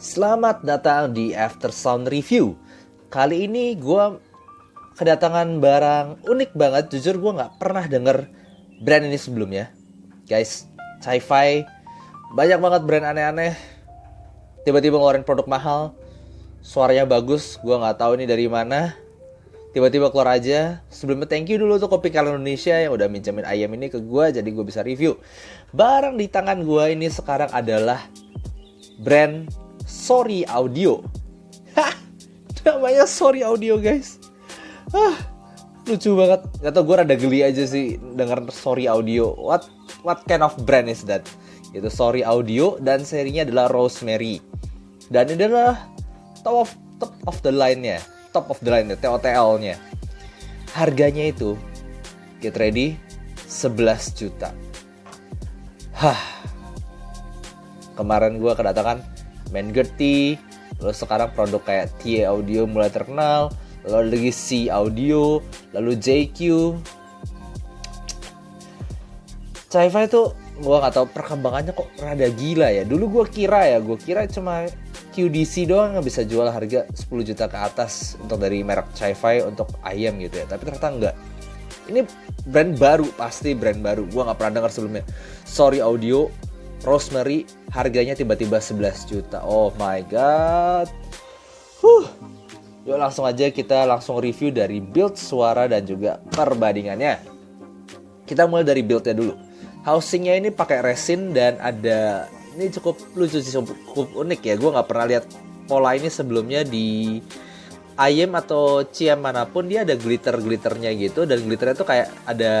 Selamat datang di After Sound Review. Kali ini gue kedatangan barang unik banget. Jujur gue gak pernah denger brand ini sebelumnya. Guys, Sci-Fi banyak banget brand aneh-aneh. Tiba-tiba ngeluarin produk mahal, suaranya bagus, gue gak tahu ini dari mana. Tiba-tiba keluar aja. Sebelumnya thank you dulu untuk Kopi Kala Indonesia yang udah minjemin ayam ini ke gue, jadi gue bisa review. Barang di tangan gue ini sekarang adalah brand Sorry Audio. Hah, namanya Sorry Audio, guys. Lucu banget. Gak tau, gue rada geli aja sih denger Sorry Audio. What kind of brand is that? Itu Sorry Audio dan serinya adalah Rosemary. Dan ini adalah top of the line-nya. Top of the line-nya, TOTL-nya. Harganya itu, get ready, 11 juta. Kemarin gue kedatangan Mangerty, lalu sekarang produk kayak TA Audio mulai terkenal, lalu lagi C Audio, lalu JQ. Sci-Fi itu gue nggak tahu perkembangannya kok rada gila ya. Dulu gue kira cuma QDC doang yang bisa jual harga 10 juta ke atas untuk dari merek Sci-Fi untuk ayam gitu ya. Tapi ternyata enggak. Ini brand baru, pasti brand baru. Gue nggak pernah dengar sebelumnya. Sorry Audio, Rosemary, harganya tiba-tiba 11 juta. Oh my god. Yuk langsung aja kita langsung review dari build, suara, dan juga perbandingannya. Kita mulai dari buildnya dulu. Housingnya ini pakai resin dan ada, ini cukup lucu sih, cukup unik ya. Gue nggak pernah lihat pola ini sebelumnya di ayam atau ciam manapun. Dia ada glitter-glitternya gitu, dan glitternya tuh kayak ada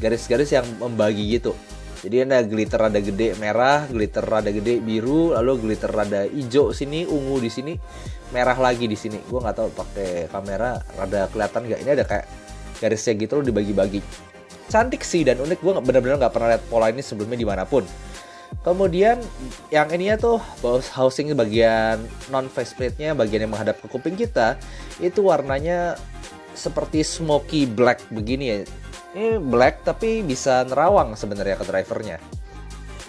garis-garis yang membagi gitu. Jadi ada glitter rada gede merah, glitter rada gede biru, lalu glitter rada hijau sini, ungu di sini, merah lagi di sini. Gue nggak tahu pakai kamera rada kelihatan nggak. Ini ada kayak garisnya gitu loh, dibagi-bagi. Cantik sih dan unik. Gue benar-benar nggak pernah lihat pola ini sebelumnya dimanapun. Kemudian yang ininya tuh housing bagian non faceplate-nya, bagian yang menghadap ke kuping kita, itu warnanya seperti smoky black begini ya. Ini black tapi bisa nerawang sebenarnya ke drivernya.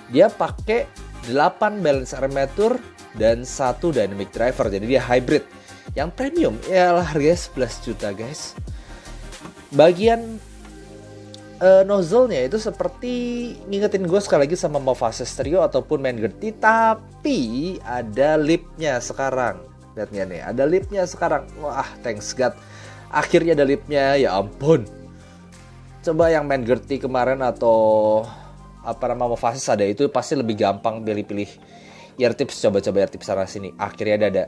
Dia pakai 8 balance armature dan 1 dynamic driver. Jadi dia hybrid. Yang premium ya harganya 11 juta, guys. Bagian nozzle-nya itu seperti ngingetin gue sekali lagi sama Mofase Stereo ataupun Mangerty, tapi ada lipnya sekarang. Lihat nih, ada lipnya sekarang. Wah, thanks God. Akhirnya ada lipnya, ya ampun. Coba yang Mangerty kemarin atau Mofase ada itu pasti lebih gampang pilih-pilih eartips. Coba eartips sana sini. Akhirnya ada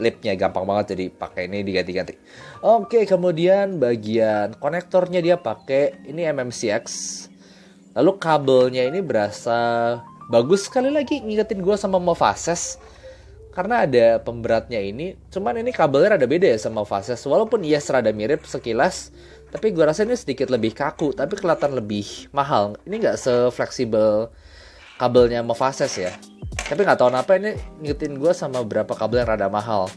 lipnya, gampang banget, jadi pakai ini diganti-ganti. Oke, kemudian bagian konektornya dia pakai ini MMCX. Lalu kabelnya ini berasa bagus, sekali lagi ngingetin gue sama Mofases. Karena ada pemberatnya ini, cuman ini kabelnya rada beda ya sama Mofases. Walaupun iya serada mirip sekilas, tapi gue rasa ini sedikit lebih kaku, tapi kelihatan lebih mahal. Ini nggak se-fleksibel kabelnya Mofases ya. Tapi nggak tahu kenapa ini ngingetin gue sama beberapa kabel yang rada mahal.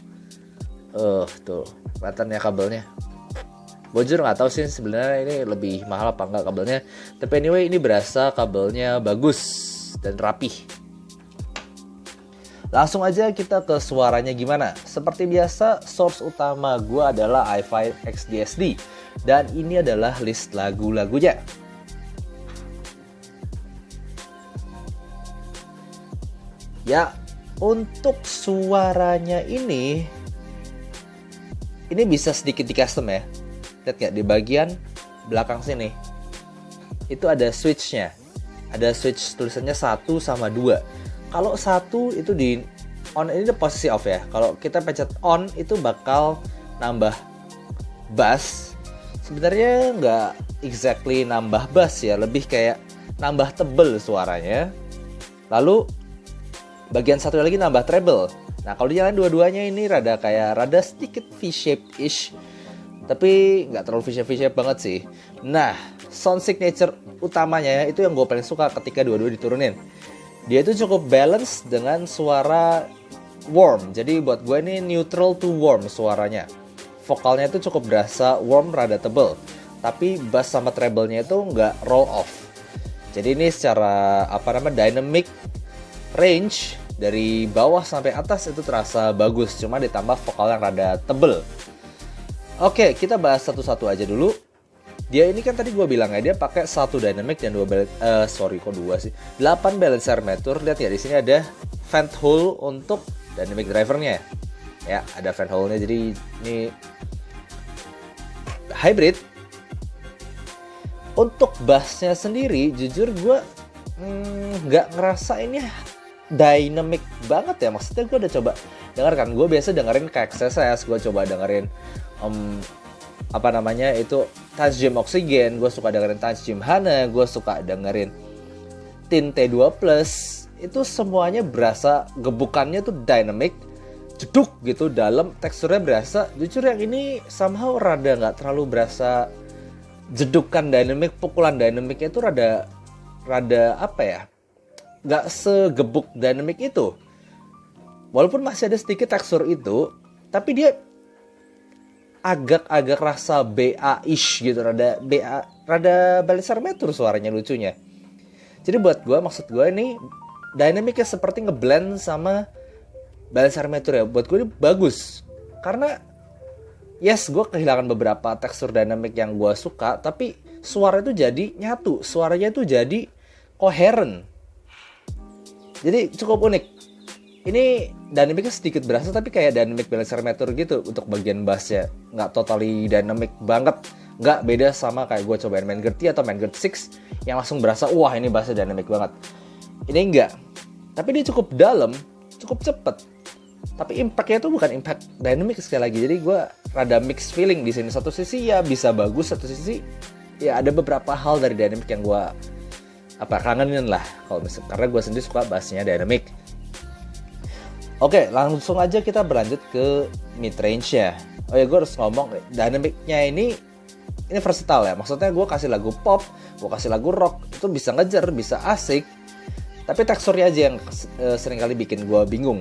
Tuh kelihatan ya kabelnya. Bojur nggak tahu sih sebenarnya ini lebih mahal apa enggak kabelnya. Tapi anyway, ini berasa kabelnya bagus dan rapih. Langsung aja kita ke suaranya gimana. Seperti biasa, source utama gue adalah i5 XDSD. Dan ini adalah list lagu-lagunya. Ya, untuk suaranya ini bisa sedikit di custom ya. Lihat nggak, di bagian belakang sini itu ada switchnya. Ada switch tulisannya 1 sama 2. Kalau 1 itu di on, ini posisi off ya. Kalau kita pencet on itu bakal nambah bass. Sebenarnya nggak exactly nambah bass ya, lebih kayak nambah tebel suaranya. Lalu bagian satu lagi nambah treble. Nah, kalau dinyalain dua-duanya ini rada sedikit V-shape-ish. Tapi nggak terlalu V-shape banget sih. Nah, sound signature utamanya itu yang gue paling suka ketika dua-dua diturunin. Dia itu cukup balance dengan suara warm. Jadi buat gue ini neutral to warm suaranya. Vokalnya itu cukup berasa warm, rada tebel. Tapi bass sama treble-nya itu nggak roll off. Jadi ini secara dynamic range Dari bawah sampai atas itu terasa bagus, cuma ditambah vokal yang rada tebel. Oke, kita bahas satu-satu aja dulu. Dia ini kan tadi gue bilang ya, dia pakai 1 dynamic dan 8 balance armature. Lihat ya, di sini ada vent hole untuk dynamic drivernya. Ya, ada vent hole-nya, jadi ini hybrid. Untuk bassnya sendiri, jujur gue nggak ngerasa ini dynamic banget ya. Maksudnya gue udah coba dengarkan, gue biasa dengerin kayak XSS, gue coba dengerin Touch Gem Oxygen, gue suka dengerin Touch Gem Hana, gue suka dengerin Tin T2 Plus. Itu semuanya berasa gebukannya tuh dynamic, jeduk gitu, dalam teksturnya berasa. Jujur yang ini somehow rada nggak terlalu berasa jedukan dynamic, pukulan dynamicnya itu rada apa ya, nggak segebuk dynamic itu. Walaupun masih ada sedikit tekstur itu, tapi dia agak rasa BA-ish gitu, rada balance armature suaranya, lucunya. Jadi buat gue, maksud gue ini dynamicnya seperti ngeblend sama balance armature ya. Buat gue ini bagus, karena yes, gue kehilangan beberapa tekstur dynamic yang gue suka, tapi suara itu jadi nyatu, suaranya itu jadi koheren. Jadi cukup unik. Ini dynamicnya sedikit berasa, tapi kayak dynamic balance armature gitu untuk bagian bassnya. Nggak totally dynamic banget. Nggak beda sama kayak gue cobain Main Gertie atau Main Gert 6 yang langsung berasa, wah ini bassnya dynamic banget. Ini enggak. Tapi dia cukup dalam, cukup cepet. Tapi impactnya tuh bukan impact dynamic sekali lagi. Jadi gue rada mixed feeling di sini. Satu sisi ya bisa bagus, satu sisi ya ada beberapa hal dari dynamic yang gue kangenin lah. Kalau misalnya, karena gue sendiri suka bassnya dynamic. Oke, langsung aja kita berlanjut ke mid range-nya. Oh ya, gue harus ngomong, dynamic-nya ini versatile ya. Maksudnya gue kasih lagu pop, gue kasih lagu rock, itu bisa ngejar, bisa asik. Tapi teksturnya aja yang seringkali bikin gue bingung.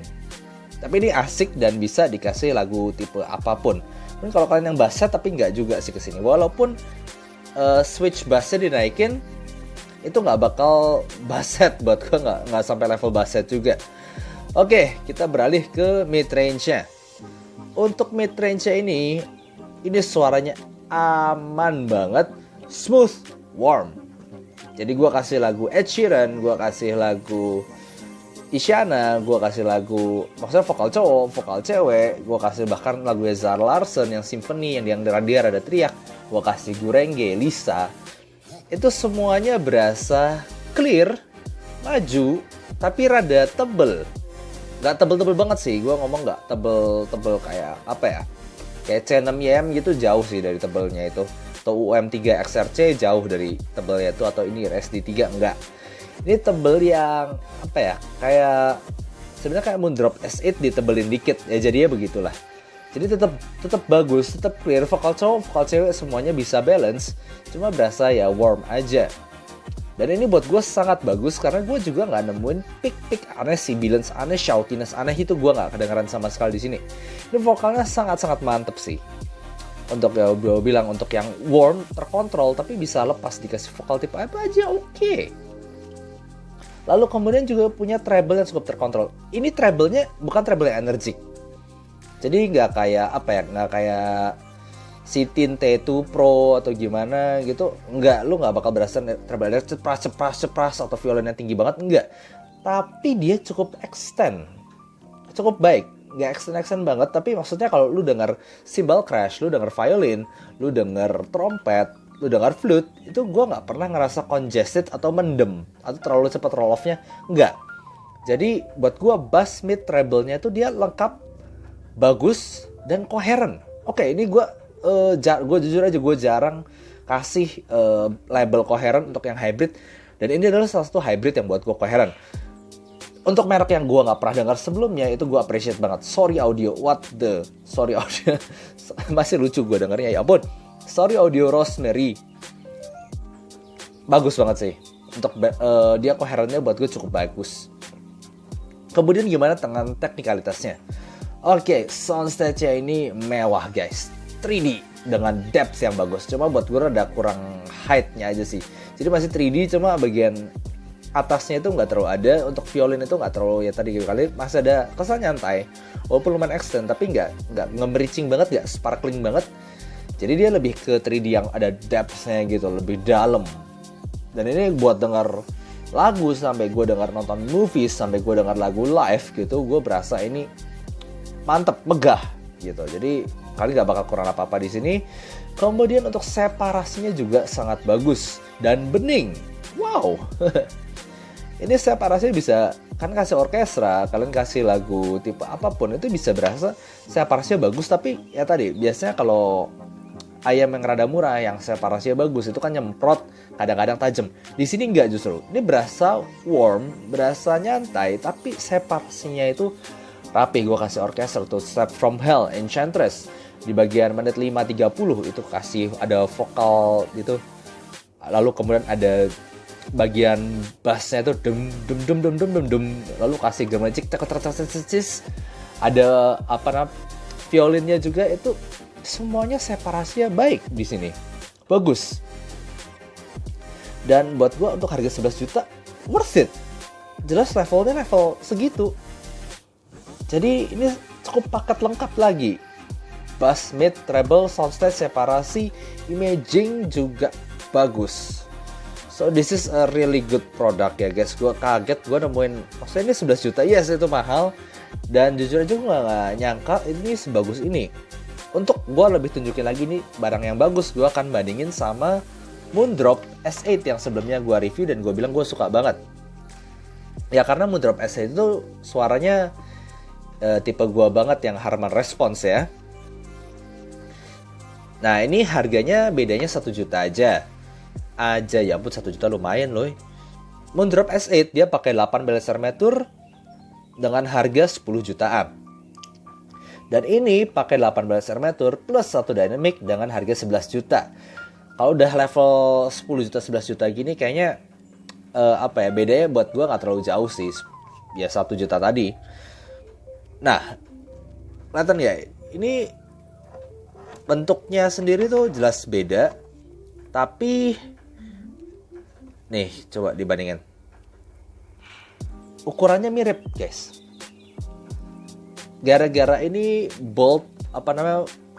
Tapi ini asik dan bisa dikasih lagu tipe apapun. Mungkin kalau kalian yang bassnya, tapi nggak juga sih kesini. Walaupun switch bassnya dinaikin, itu nggak bakal basset buat gue, nggak sampai level basset juga. Oke, kita beralih ke mid range-nya. Untuk mid range-nya ini suaranya aman banget, smooth, warm. Jadi gue kasih lagu Ed Sheeran, gue kasih lagu Isyana, gue kasih lagu, maksudnya vokal cowok, vokal cewek, gue kasih bahkan lagu Zara Larsson yang symphony, yang dia rada teriak, gue kasih Gurenge, Lisa. Itu semuanya berasa clear, maju, tapi rada tebel. Gak tebel-tebel banget sih, gue ngomong gak tebel-tebel kayak apa ya, kayak C6YM gitu, jauh sih dari tebelnya itu. Atau UM3 XRC jauh dari tebelnya itu, atau ini SD3 enggak. Ini tebel yang apa ya, kayak sebenarnya kayak Moondrop S8 ditebelin dikit ya, jadinya begitulah. Jadi tetap bagus, tetap clear, vokal cowok, vokal cewek semuanya bisa balance, cuma berasa ya warm aja. Dan ini buat gue sangat bagus karena gue juga nggak nemuin pick aneh sih, balance aneh, shoutiness aneh itu gue nggak kedengeran sama sekali di sini. Ini vokalnya sangat mantep sih. Untuk ya gue bilang, untuk yang warm, terkontrol, tapi bisa lepas dikasih vokal tipe apa aja oke. Lalu kemudian juga punya treble yang cukup terkontrol. Ini treble-nya bukan treble yang energik. Jadi nggak kayak nggak kayak si Tin T2 Pro atau gimana gitu. Lu nggak bakal berasa treble cepras atau violinnya tinggi banget, enggak. Tapi dia cukup extend, cukup baik. Nggak extend banget, tapi maksudnya kalau lu denger cymbal crash, lu denger violin, lu denger trompet, lu denger flute, itu gue nggak pernah ngerasa congested atau mendem atau terlalu cepat roll off-nya, nggak. Jadi buat gue bass mid treble-nya itu dia lengkap, bagus dan koheren. Oke, ini gue jujur aja, gue jarang kasih label koheren untuk yang hybrid, dan ini adalah salah satu hybrid yang buat gue koheren. Untuk merek yang gue nggak pernah dengar sebelumnya, itu gue appreciate banget. Sorry Audio, Sorry Audio, masih lucu gue dengarnya, ya ampun. Sorry Audio Rosemary, bagus banget sih. Untuk dia koherennya buat gue cukup bagus. Kemudian gimana dengan teknikalitasnya? Oke, soundstage-nya ini mewah guys, 3D dengan depth yang bagus. Cuma buat gue rada kurang height-nya aja sih. Jadi masih 3D, cuma bagian atasnya itu nggak terlalu ada, untuk violin itu nggak terlalu, ya tadi kali masih ada kesan nyantai walaupun lumayan extend, tapi nggak nge-mericing banget, nggak sparkling banget. Jadi dia lebih ke 3D yang ada depth-nya gitu, lebih dalam. Dan ini buat denger lagu, sampai gue dengar nonton movies, sampai gue dengar lagu live gitu, gue berasa ini mantep, megah gitu. Jadi kali nggak bakal kurang apa-apa di sini. Kemudian untuk separasinya juga sangat bagus dan bening. Wow. Ini separasinya bisa, kan kasih orkestra, kalian kasih lagu tipe apapun itu bisa berasa separasinya bagus. Tapi ya tadi biasanya kalau ayam yang rada murah yang separasinya bagus itu kan nyemprot, kadang-kadang tajam. Di sini enggak, justru ini berasa warm, berasa nyantai, tapi separasinya itu rapi. Gue kasih orkestra tuh Step From Hell, Enchantress, di bagian menit 5:30 itu kasih ada vokal gitu. Lalu kemudian ada bagian bassnya itu dem dem dem dem dem dem dem. Lalu kasih gemericik ada apa namanya violinnya juga, itu semuanya separasinya baik di sini. Bagus. Dan buat gue untuk harga 11 juta worth it. Jelas levelnya level segitu. Jadi ini cukup paket lengkap lagi. Bass, mid, treble, soundstage, separasi, imaging juga bagus. So this is a really good product ya guys. Gue kaget, gue nemuin, maksudnya ini 11 juta, yes itu mahal. Dan jujur aja gue gak nyangka ini sebagus ini. Untuk gue lebih tunjukin lagi nih barang yang bagus, gue akan bandingin sama Moondrop S8 yang sebelumnya gue review dan gue bilang gue suka banget. Ya karena Moondrop S8 itu suaranya tipe gue banget yang Harman Response ya. Nah ini harganya bedanya 1 juta aja ya ampun, 1 juta lumayan loh. Moondrop S8 dia pakai 8 bel armatur dengan harga 10 jutaan. Dan ini pakai 18 armatur plus 1 dynamic dengan harga 11 juta. Kalau udah level 10 juta 11 juta gini kayaknya bedanya buat gue gak terlalu jauh sih. Ya 1 juta tadi. Nah, kelihatan ya, ini bentuknya sendiri tuh jelas beda. Tapi nih, coba dibandingin. Ukurannya mirip, guys. Gara-gara ini bolt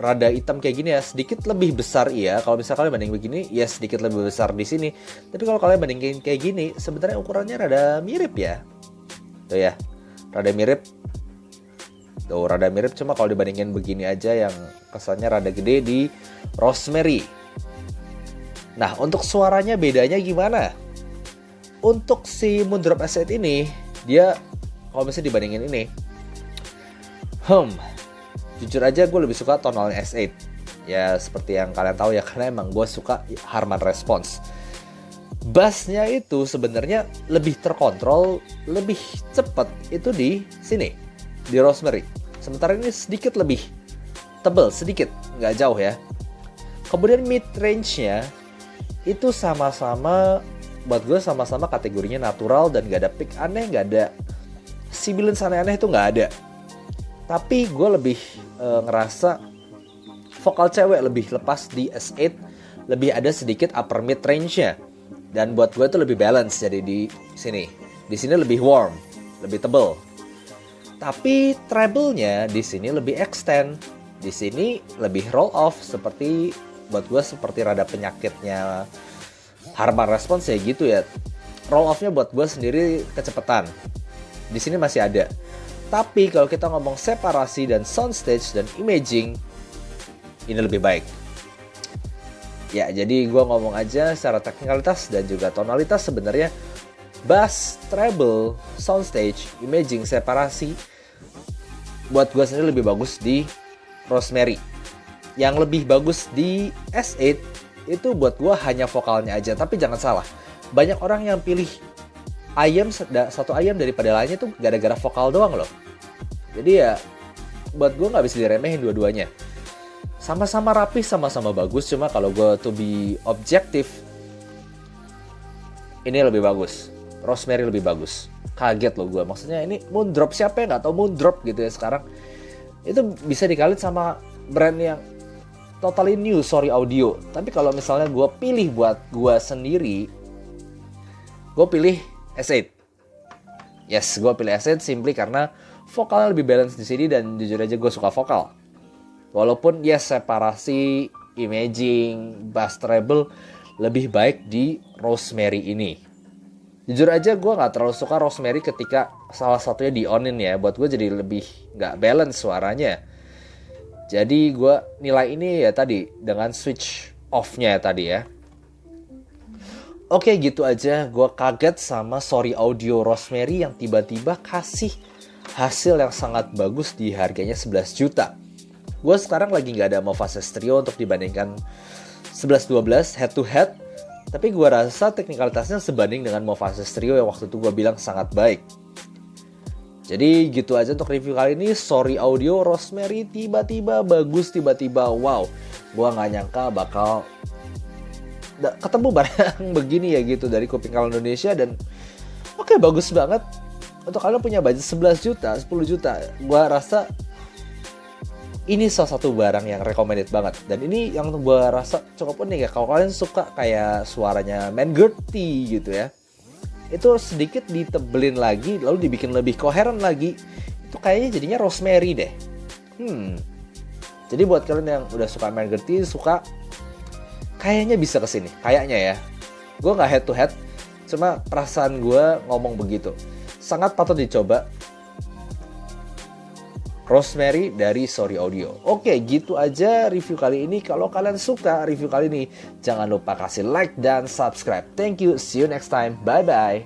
rada hitam kayak gini ya, sedikit lebih besar iya. Kalau misalnya kalian banding begini, ya sedikit lebih besar di sini. Tapi kalau kalian bandingin kayak gini, sebenarnya ukurannya rada mirip ya. Tuh ya, rada mirip. Tuh rada mirip, cuma kalau dibandingin begini aja yang kesannya rada gede di Rosemary. Nah, untuk suaranya bedanya gimana? Untuk si Moondrop S8 ini, dia kalau misalnya dibandingin ini, jujur aja gue lebih suka tonalnya S8. Ya seperti yang kalian tahu ya, karena emang gue suka Harman Response. Bassnya itu sebenarnya lebih terkontrol, lebih cepat itu di sini, di Rosemary. Sementara ini sedikit lebih tebal, sedikit, nggak jauh ya. Kemudian mid range-nya itu sama-sama, buat gue sama-sama kategorinya natural dan gak ada pick aneh, gak ada sibilance aneh-aneh, itu gak ada. Tapi gue lebih ngerasa vokal cewek lebih lepas di S8, lebih ada sedikit upper mid range-nya. Dan buat gue itu lebih balance jadi di sini. Di sini lebih warm, lebih tebal. Tapi treble-nya di sini lebih extend. Di sini lebih roll off, seperti buat gue seperti rada penyakitnya Harman Response ya gitu ya. Roll off-nya buat gue sendiri kecepatan. Di sini masih ada. Tapi kalau kita ngomong separasi dan soundstage dan imaging, ini lebih baik. Ya, jadi gue ngomong aja secara teknikalitas dan juga tonalitas, sebenarnya bass, treble, soundstage, imaging, separasi, buat gue sendiri lebih bagus di Rosemary. Yang lebih bagus di S8 itu buat gue hanya vokalnya aja. Tapi jangan salah, banyak orang yang pilih satu ayam daripada lainnya tuh gara-gara vokal doang loh. Jadi ya buat gue gak bisa diremehin dua-duanya. Sama-sama rapi, sama-sama bagus. Cuma kalau gue to be objektif, ini lebih bagus. Rosemary lebih bagus. Kaget loh gue. Maksudnya ini Moondrop, siapa yang gak tahu Moondrop gitu ya sekarang. Itu bisa dikali sama brand yang totally new, Sorry Audio. Tapi kalau misalnya gue pilih buat gue sendiri, gue pilih S8. Yes, gue pilih S8 simply karena vokalnya lebih balance di sini dan jujur aja gue suka vokal. Walaupun yes, separasi, imaging, bass treble lebih baik di Rosemary ini. Jujur aja gue gak terlalu suka Rosemary ketika salah satunya di on-in ya. Buat gue jadi lebih gak balance suaranya. Jadi gue nilai ini ya tadi dengan switch off-nya ya tadi ya. Oke, gitu aja. Gue kaget sama Sorry Audio Rosemary yang tiba-tiba kasih hasil yang sangat bagus di harganya 11 juta. Gue sekarang lagi gak ada Movases Trio untuk dibandingkan 11-12 head to head. Tapi gue rasa teknikalitasnya sebanding dengan Movases Trio yang waktu itu gue bilang sangat baik. Jadi gitu aja untuk review kali ini. Sorry Audio Rosemary tiba-tiba bagus, tiba-tiba wow. Gue gak nyangka bakal ketemu barang begini ya gitu dari kuping kalau Indonesia. Dan oke, bagus banget. Untuk kalian punya budget 11 juta, 10 juta, gue rasa ini salah satu barang yang recommended banget. Dan ini yang gue rasa cukup unik ya. Kalau kalian suka kayak suaranya Mangerty gitu ya, itu sedikit ditebelin lagi, lalu dibikin lebih koheren lagi, itu kayaknya jadinya Rosemary deh. Jadi buat kalian yang udah suka Mangerty, suka, kayaknya bisa kesini, kayaknya ya. Gue gak head to head, cuma perasaan gue ngomong begitu. Sangat patut dicoba Rosemary dari Sorry Audio. Oke, gitu aja review kali ini. Kalau kalian suka review kali ini, jangan lupa kasih like dan subscribe. Thank you, see you next time, bye bye.